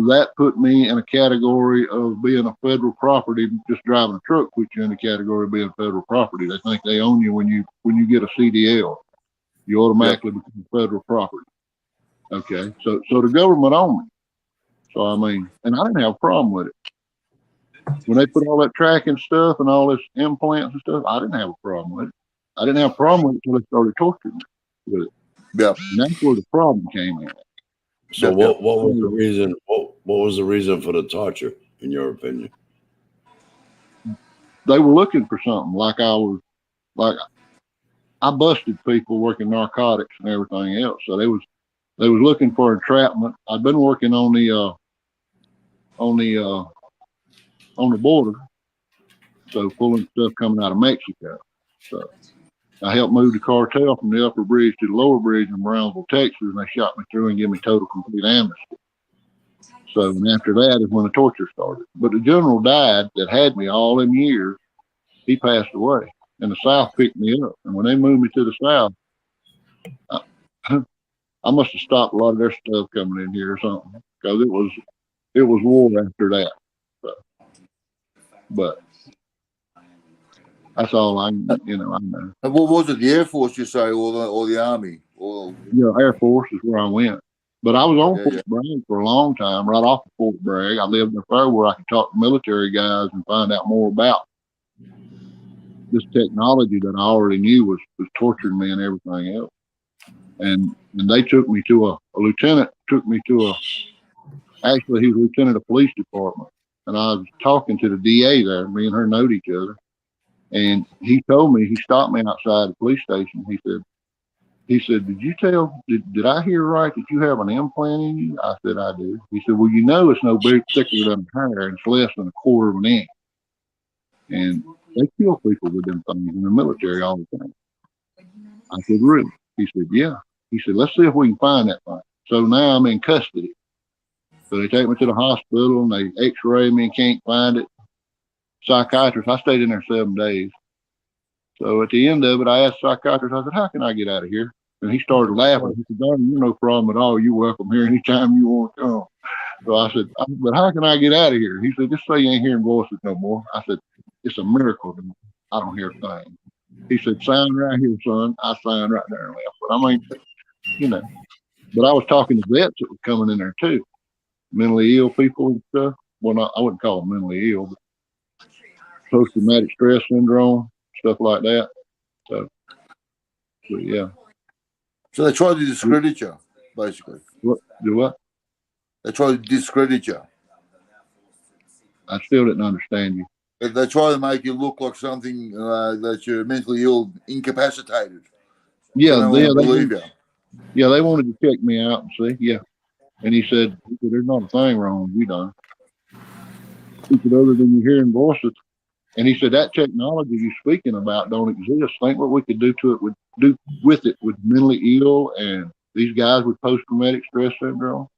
[SPEAKER 2] that put me in a category of being a federal property. Just driving a truck puts you in the category of being federal property. They think they own you when you get a CDL. You automatically become federal property. Okay, so the government owned me. So I mean, and I didn't have a problem with it. When they put all that tracking stuff and all this implants and stuff, I didn't have a problem with it. I didn't have a problem with it until they started torturing me with it.
[SPEAKER 4] Yeah,
[SPEAKER 2] and that's where the problem came in.
[SPEAKER 3] So what was the reason? What was the reason for the torture, in your opinion?
[SPEAKER 2] They were looking for something I busted people working narcotics and everything else. So they was looking for entrapment. I'd been working on the border, so pulling stuff coming out of Mexico. So I helped move the cartel from the upper bridge to the lower bridge in Brownsville, Texas, and they shot me through and gave me total complete amnesty. So and after that is when the torture started. But the general died that had me all them years. He passed away. And the South picked me up. And when they moved me to the South, I must have stopped a lot of their stuff coming in here or something, because it was war after that. So, but that's all I know.
[SPEAKER 4] And what was it? The Air Force, you say, or the Army?
[SPEAKER 2] Air Force is where I went. But I was on Fort Bragg for a long time, right off of Fort Bragg. I lived in a fair where I could talk to military guys and find out more about this technology that I already knew was torturing me and everything else. And they took me to a lieutenant, actually he was lieutenant of police department. And I was talking to the DA there, me and her knowed each other. And he told me, he stopped me outside the police station. He said, did I hear right that you have an implant in you? I said, I do. He said, well, it's no big thicker than a hair and it's less than a quarter of an inch. And they kill people with them things in the military all the time. I said, really? He said, yeah. He said, let's see if we can find that thing. So now I'm in custody. So they take me to the hospital and they x-ray me and can't find it. Psychiatrist, I stayed in there 7 days. So at the end of it, I asked the psychiatrist, I said, how can I get out of here? And he started laughing. He said, Donnie, you're no problem at all. You're welcome here anytime you want to come. So I said, but how can I get out of here? He said, just say you ain't hearing voices no more. I said, it's a miracle. I don't hear a thing. He said, sign right here, son. I signed right there and left. But I mean, but I was talking to vets that were coming in there too. Mentally ill people and stuff. Well, I wouldn't call them mentally ill, but post-traumatic stress syndrome, stuff like that. So, but yeah.
[SPEAKER 4] So they tried to discredit you, basically.
[SPEAKER 2] Do what?
[SPEAKER 4] They tried to discredit you.
[SPEAKER 2] I still didn't understand you.
[SPEAKER 4] They try to make you look like something that you're mentally ill, incapacitated.
[SPEAKER 2] Yeah,
[SPEAKER 4] they believe you.
[SPEAKER 2] Yeah, they wanted to check me out and see. Yeah. And he said, there's not a thing wrong with you, Don. He said, other than you hearing voices. And he said, that technology you're speaking about don't exist. Think what we could do with it with mentally ill and these guys with post-traumatic stress syndrome.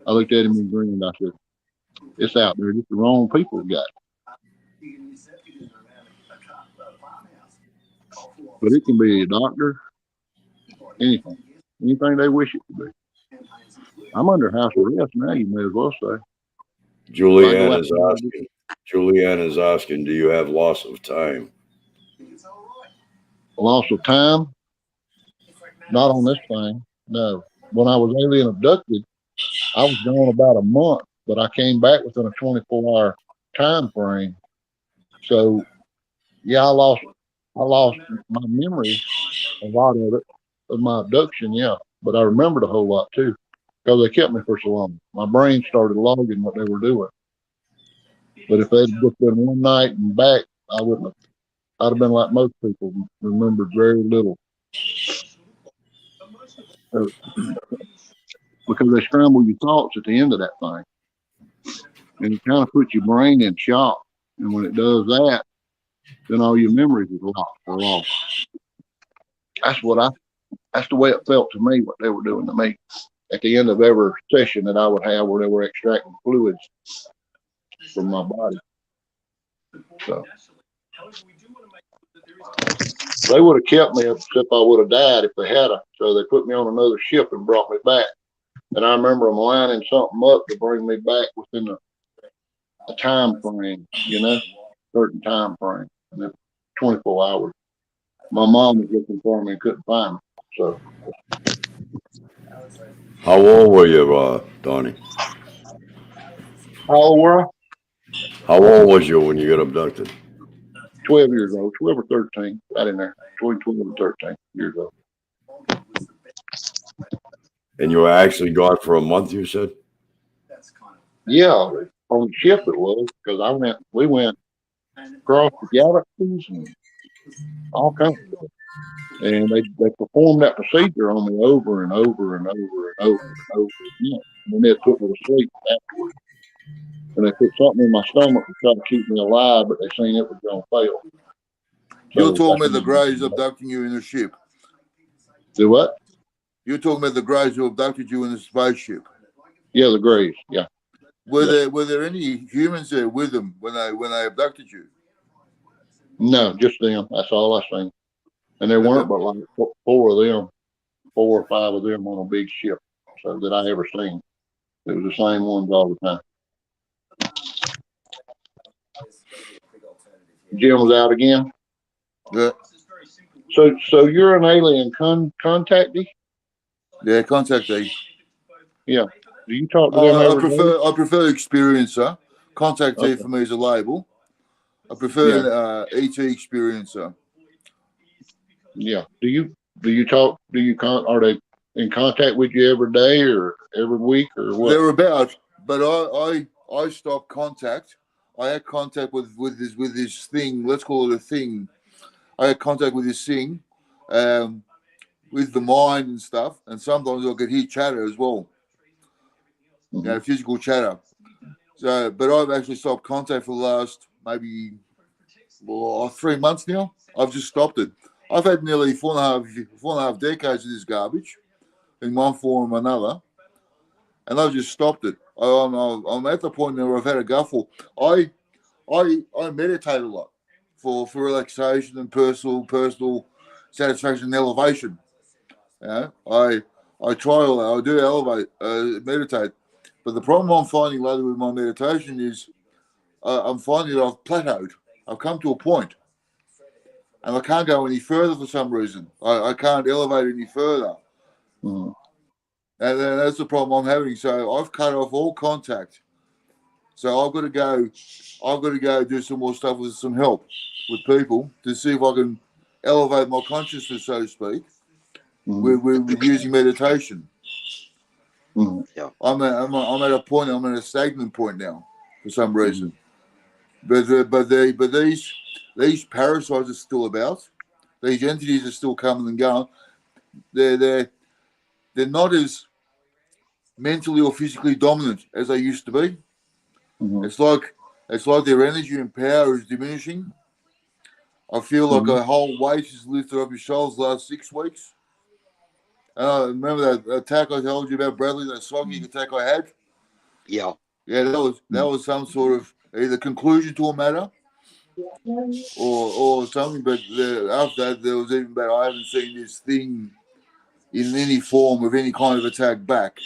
[SPEAKER 2] I looked at him and grinned. I said, it's out there. Just the wrong people got it. But it can be a doctor, anything they wish it to be. I'm under house arrest now, you may as well say.
[SPEAKER 3] Julianne is asking, do you have loss of time?
[SPEAKER 2] Loss of time? Not on this thing. No. When I was alien abducted, I was gone about a month, but I came back within a 24-hour time frame. So, yeah, I lost my memory, a lot of it, of my abduction, yeah. But I remembered a whole lot too, because they kept me for so long. My brain started logging what they were doing. But if they'd just been one night and back, I wouldn't have. I'd have been like most people, remembered very little. Because they scramble your thoughts at the end of that thing. And it kind of puts your brain in shock. And when it does that, then all your memories are lost. That's the way it felt to me, what they were doing to me at the end of every session that I would have where they were extracting fluids from my body. So they would have kept me except I would have died if they had. So they put me on another ship and brought me back. And I remember them lining something up to bring me back within a time frame, certain time frame. And then 24 hours. My mom was looking for me and couldn't find me. So.
[SPEAKER 3] How old were you, Donnie?
[SPEAKER 2] How old were I?
[SPEAKER 3] How old was you when you got abducted?
[SPEAKER 2] 12 years old, 12 or 13, right in there, between 12 and 13 years old.
[SPEAKER 3] And you were actually gone for a month, you said?
[SPEAKER 2] Yeah, on the ship it was, because we went across the galaxies and all kinds of stuff. And they performed that procedure on me over and over and over and over and over again. And then they put me to sleep afterwards. And they put something in my stomach to try to keep me alive, but they seen it was going to fail.
[SPEAKER 4] You're talking about the Greys abducting you in the ship.
[SPEAKER 2] Do what?
[SPEAKER 4] You're talking about the Greys who abducted you in the spaceship.
[SPEAKER 2] Yeah, the Greys. Yeah.
[SPEAKER 4] Were there any humans there with them when they abducted you?
[SPEAKER 2] No, just them. That's all I seen. And there weren't but like 4 or 5 of them on a big ship, so that I ever seen. It was the same ones all the time. Jim was out again.
[SPEAKER 4] Yeah.
[SPEAKER 2] So you're an alien contactee?
[SPEAKER 4] Yeah, contactee.
[SPEAKER 2] Yeah. Do you talk to them every day?
[SPEAKER 4] I prefer experiencer. Contactee for me is a label. I prefer ET experiencer.
[SPEAKER 2] Yeah. Are they in contact with you every day or every week or what?
[SPEAKER 4] They're about, but I stopped contact. I had contact with this thing. Let's call it a thing. I had contact with this thing, with the mind and stuff, and sometimes I could hear chatter as well.
[SPEAKER 2] Mm-hmm.
[SPEAKER 4] Physical chatter. So, but I've actually stopped contact for the last maybe 3 months now. I've just stopped it. I've had nearly four and a half decades of this garbage in one form or another, and I've just stopped it. I'm at the point now where I've had a gutful. I meditate a lot for relaxation and personal satisfaction and elevation. I try all that. I do meditate. But the problem I'm finding lately with my meditation is I'm finding that I've plateaued. I've come to a point, and I can't go any further for some reason. I can't elevate any further.
[SPEAKER 2] Mm-hmm.
[SPEAKER 4] And that's the problem I'm having. So I've cut off all contact. So I've got to go do some more stuff with some help with people to see if I can elevate my consciousness, so to speak, with using meditation.
[SPEAKER 2] Mm-hmm.
[SPEAKER 1] Yeah.
[SPEAKER 4] I'm at a point. I'm at a stagnant point now for some reason. Mm-hmm. But these parasites are still about. These entities are still coming and going. they're not as mentally or physically dominant as they used to be.
[SPEAKER 2] Mhm.
[SPEAKER 4] It's like their energy and power is diminishing. I feel like a whole weight is lifted off your shoulders the last 6 weeks. Remember that attack I told you about, Bradley, that slugging attack I had?
[SPEAKER 1] Yeah.
[SPEAKER 4] Yeah, that was some sort of either conclusion to a matter or something. But after that, there was even better. I haven't seen this thing in any form of any kind of attack back.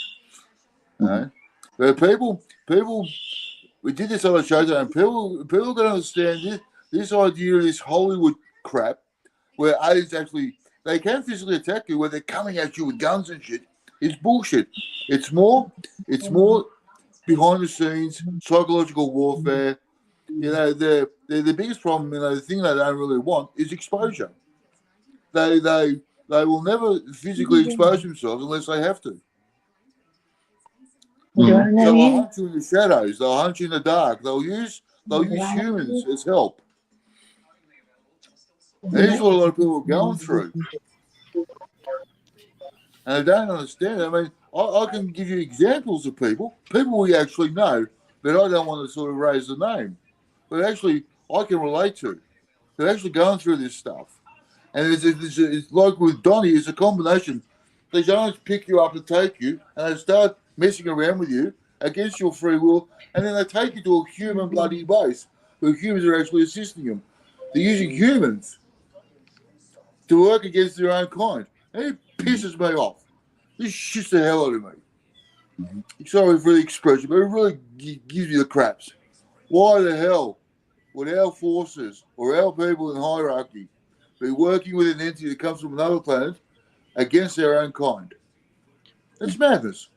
[SPEAKER 4] But people, we did this on a show today, and people don't understand this idea of this Hollywood crap, where aliens actually they can physically attack you, where they're coming at you with guns and shit. It's bullshit. It's more behind the scenes psychological warfare. You know, the biggest problem. You know, the thing they don't really want is exposure. They will never physically expose themselves unless they have to. So they'll hunt you in the shadows. They'll hunt you in the dark. They'll use humans as help. And this is what a lot of people are going through. And they don't understand. I mean, I can give you examples of people we actually know, but I don't want to sort of raise the name. But actually, I can relate to. They're actually going through this stuff. And it's like with Donnie, it's a combination. They don't pick you up and take you, and they start messing around with you against your free will, and then they take you to a human bloody base where humans are actually assisting them. They're using humans to work against their own kind. And it pisses me off. This shits the hell out of me. Sorry for the expression, but it really gives you the craps. Why the hell would our forces or our people in hierarchy be working with an entity that comes from another planet against their own kind? It's madness.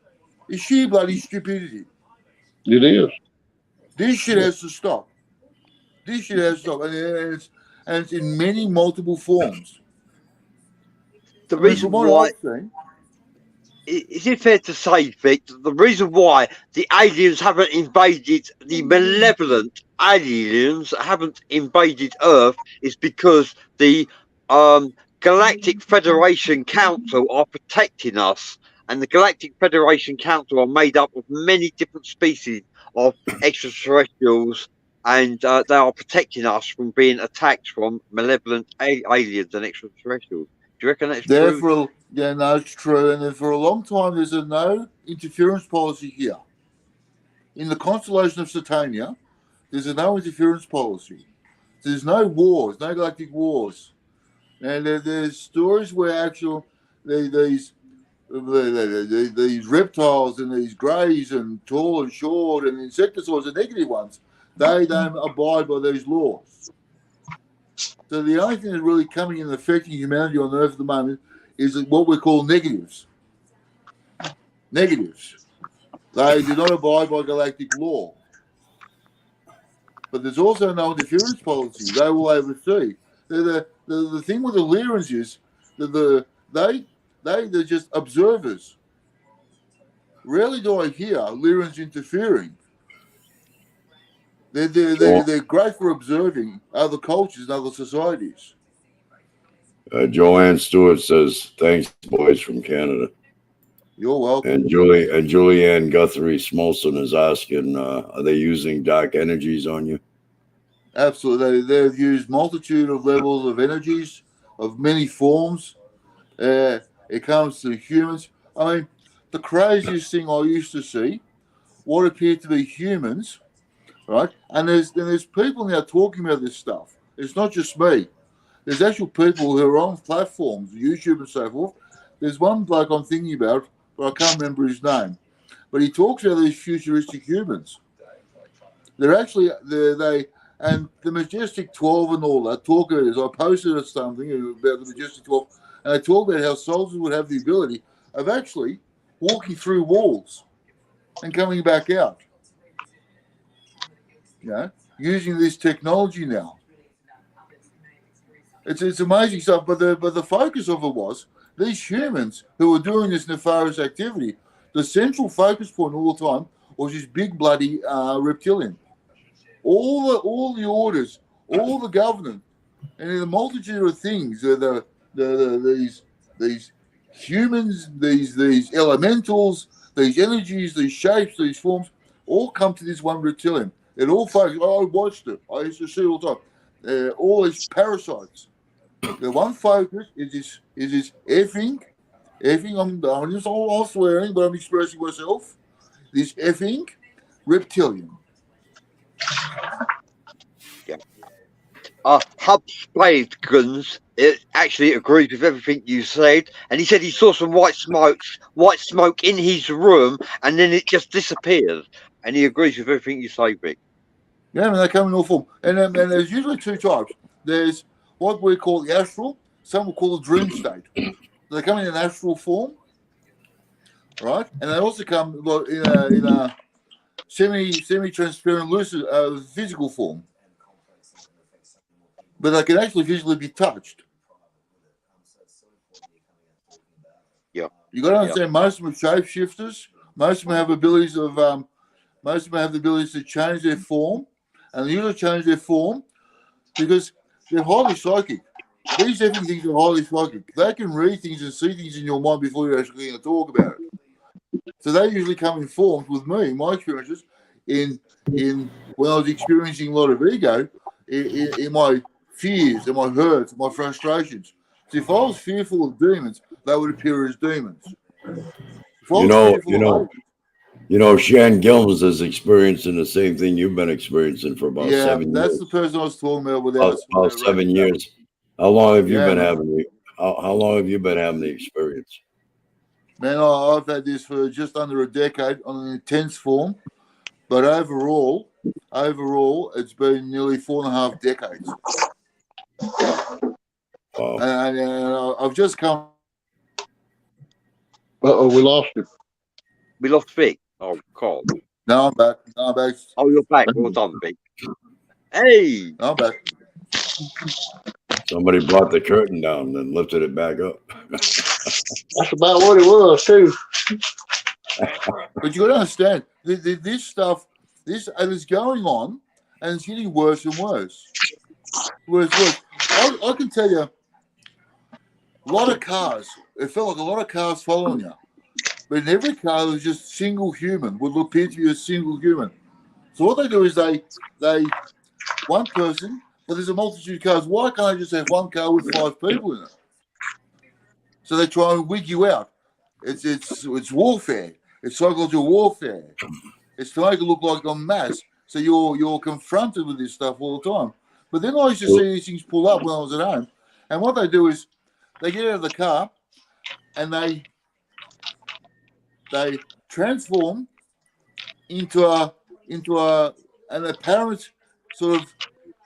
[SPEAKER 4] It's sheer bloody stupidity.
[SPEAKER 2] It is.
[SPEAKER 4] This shit has to stop. This shit has to stop. And it's in many multiple forms.
[SPEAKER 1] The reason why... Is it fair to say, Vic, that the reason why the aliens haven't invaded, the malevolent aliens haven't invaded Earth, is because the Galactic Federation Council are protecting us, and the Galactic Federation Council are made up of many different species of extraterrestrials, and they are protecting us from being attacked from malevolent aliens and extraterrestrials. Do you reckon that's true?
[SPEAKER 4] Yeah, no, it's true. And for a long time, there's a no interference policy here. In the constellation of Satania, there's a no interference policy. There's no wars, no galactic wars. And there's stories where these reptiles and these greys and tall and short and insectoids, the negative ones, they don't abide by these laws. So the only thing that's really coming and affecting humanity on Earth at the moment is what we call negatives. Negatives. They do not abide by galactic law. But there's also no interference policy. They will oversee. The thing with the Lyrans is that they're just observers. Rarely do I hear Lyrans interfering. They're great for observing other cultures and other societies.
[SPEAKER 3] Joanne Stewart says, "Thanks, boys from Canada."
[SPEAKER 4] You're welcome.
[SPEAKER 3] And Julianne Guthrie Smolson is asking, "Are they using dark energies on you?"
[SPEAKER 4] Absolutely, they've used multitude of levels of energies of many forms. It comes to humans. I mean, the craziest thing I used to see, what appeared to be humans, right? And there's people now talking about this stuff. It's not just me. There's actual people who are on platforms, YouTube and so forth. There's one bloke I'm thinking about, but I can't remember his name. But he talks about these futuristic humans. They're actually and the Majestic 12 and all that talk about this. I posted something about the Majestic 12, and I talk about how soldiers would have the ability of actually walking through walls and coming back out. You know, using this technology now. It's amazing stuff, but the focus of it was these humans who were doing this nefarious activity. The central focus point all the time was this big bloody reptilian. All the orders, all the government, and in a multitude of things. These humans, these elementals, these energies, these shapes, these forms, all come to this one reptilian. It all focuses. I watched it. I used to see it all the time. All these parasites. The one focus is this effing. I'm just all swearing, but I'm expressing myself. This effing reptilian.
[SPEAKER 1] Hub Spadekins, it actually agrees with everything you said, and he said he saw some white smoke in his room, and then it just disappears. And he agrees with everything you say, Vic.
[SPEAKER 4] Yeah, I mean, they come in all form, and there's usually two types. There's what we call the astral. Some will call the dream state. They come in an astral form, right? And they also come in a semi-transparent, lucid physical form. But they can actually visually be touched.
[SPEAKER 1] Yeah.
[SPEAKER 4] You got to understand, most of them are shapeshifters. Most of them have abilities of most of them have the ability to change their form, and they usually change their form because they're highly psychic. These different things are highly psychic. They can read things and see things in your mind before you're actually going to talk about it. So they usually come in forms with me, my experiences, in when I was experiencing a lot of ego, in my fears and my hurts, my frustrations. So if I was fearful of demons, they would appear as demons.
[SPEAKER 3] Shan Gilms is experiencing the same thing you've been experiencing for about 7 years.
[SPEAKER 4] That's the person I was talking about.
[SPEAKER 3] About 7 years. How long have you been having how long have you been having the experience?
[SPEAKER 4] Man, I've had this for just under a decade on an intense form, but overall, it's been nearly 4.5 decades.
[SPEAKER 3] Wow.
[SPEAKER 4] And I've just come.
[SPEAKER 2] We lost him.
[SPEAKER 1] We lost Vic. Oh, God.
[SPEAKER 4] No, I'm back.
[SPEAKER 1] Oh, you're back. Well done, Vic. Hey!
[SPEAKER 4] I'm back.
[SPEAKER 3] Somebody brought the curtain down and lifted it back up.
[SPEAKER 2] That's about what it was, too.
[SPEAKER 4] But you got to understand, this stuff, this is going on, and it's getting worse and worse. I can tell you, a lot of cars. It felt like a lot of cars following you. But in every car, there was just single human, would appear to be a single human. So what they do is they one person, but there's a multitude of cars. Why can't I just have one car with 5 people in it? So they try and wig you out. It's warfare. It's psychological warfare. It's to make it look like en masse. So you're confronted with this stuff all the time. But then I used to see these things pull up when I was at home. And what they do is they get out of the car and they transform into an apparent sort of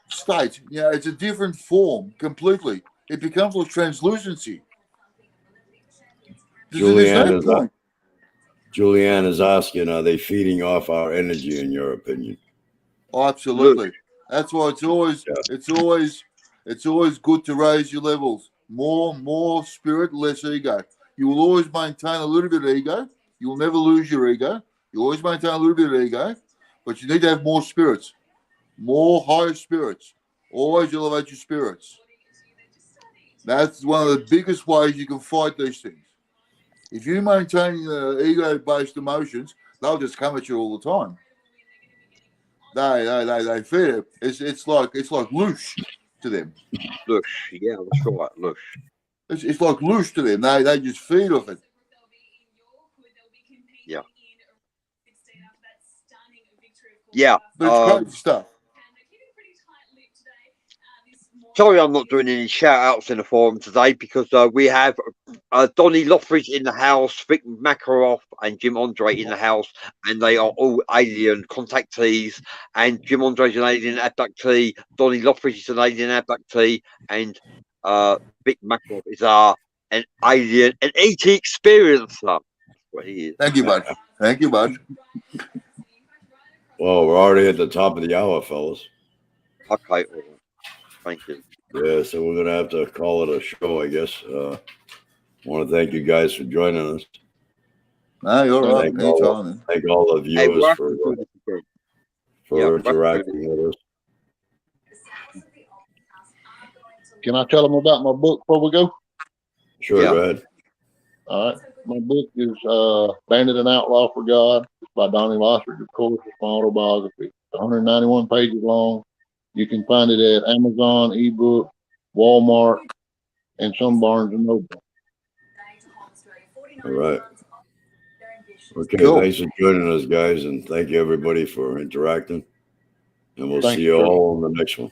[SPEAKER 4] state. It's a different form completely. It becomes like translucency.
[SPEAKER 3] Julianne is asking, are they feeding off our energy in your opinion?
[SPEAKER 4] Oh, absolutely. That's why it's always good to raise your levels. More spirit, less ego. You will always maintain a little bit of ego. You will never lose your ego. You always maintain a little bit of ego, but you need to have more spirits, more higher spirits. Always elevate your spirits. That's one of the biggest ways you can fight these things. If you maintain ego-based emotions, they'll just come at you all the time. They feed it. It's like loosh to them.
[SPEAKER 1] Lush, yeah, that's right, lush.
[SPEAKER 4] It's like loosh to them. They just feed off it.
[SPEAKER 1] Yeah. Yeah.
[SPEAKER 4] But it's crazy stuff.
[SPEAKER 1] Sorry, I'm not doing any shout outs in the forum today because we have Donnie Lothridge in the house, Vic Makaroff and Jim Andre in the house, and they are all alien contactees. And Jim Andre's an alien abductee, Donnie Lothridge is an alien abductee, and Vic Makaroff is an alien, an ET experiencer. That's what he is.
[SPEAKER 4] Thank you, bud. Thank you, bud.
[SPEAKER 3] Well, we're already at the top of the hour, fellas.
[SPEAKER 1] Okay. Thank you.
[SPEAKER 3] Yeah, so we're going to have to call it a show, I guess. I want to thank you guys for joining us.
[SPEAKER 4] No, you're right.
[SPEAKER 3] Thank all the viewers for interacting with us.
[SPEAKER 2] Can I tell them about my book before we go?
[SPEAKER 3] Sure, go ahead.
[SPEAKER 2] All right. My book is Bandit and Outlaw for God. It's by Donnie Lothridge, of course. It's my autobiography. It's 191 pages long. You can find it at Amazon, ebook, Walmart, and some Barnes and Noble.
[SPEAKER 3] All right. Okay,
[SPEAKER 1] Cool.
[SPEAKER 3] thanks for joining us, guys, and thank you everybody for interacting. And we'll
[SPEAKER 2] Thanks,
[SPEAKER 3] see you
[SPEAKER 2] sir.
[SPEAKER 3] all on the next one.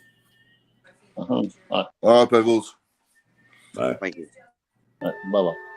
[SPEAKER 2] All right.
[SPEAKER 4] All right, Pebbles.
[SPEAKER 3] Bye.
[SPEAKER 1] Thank you.
[SPEAKER 2] All right. Bye-bye.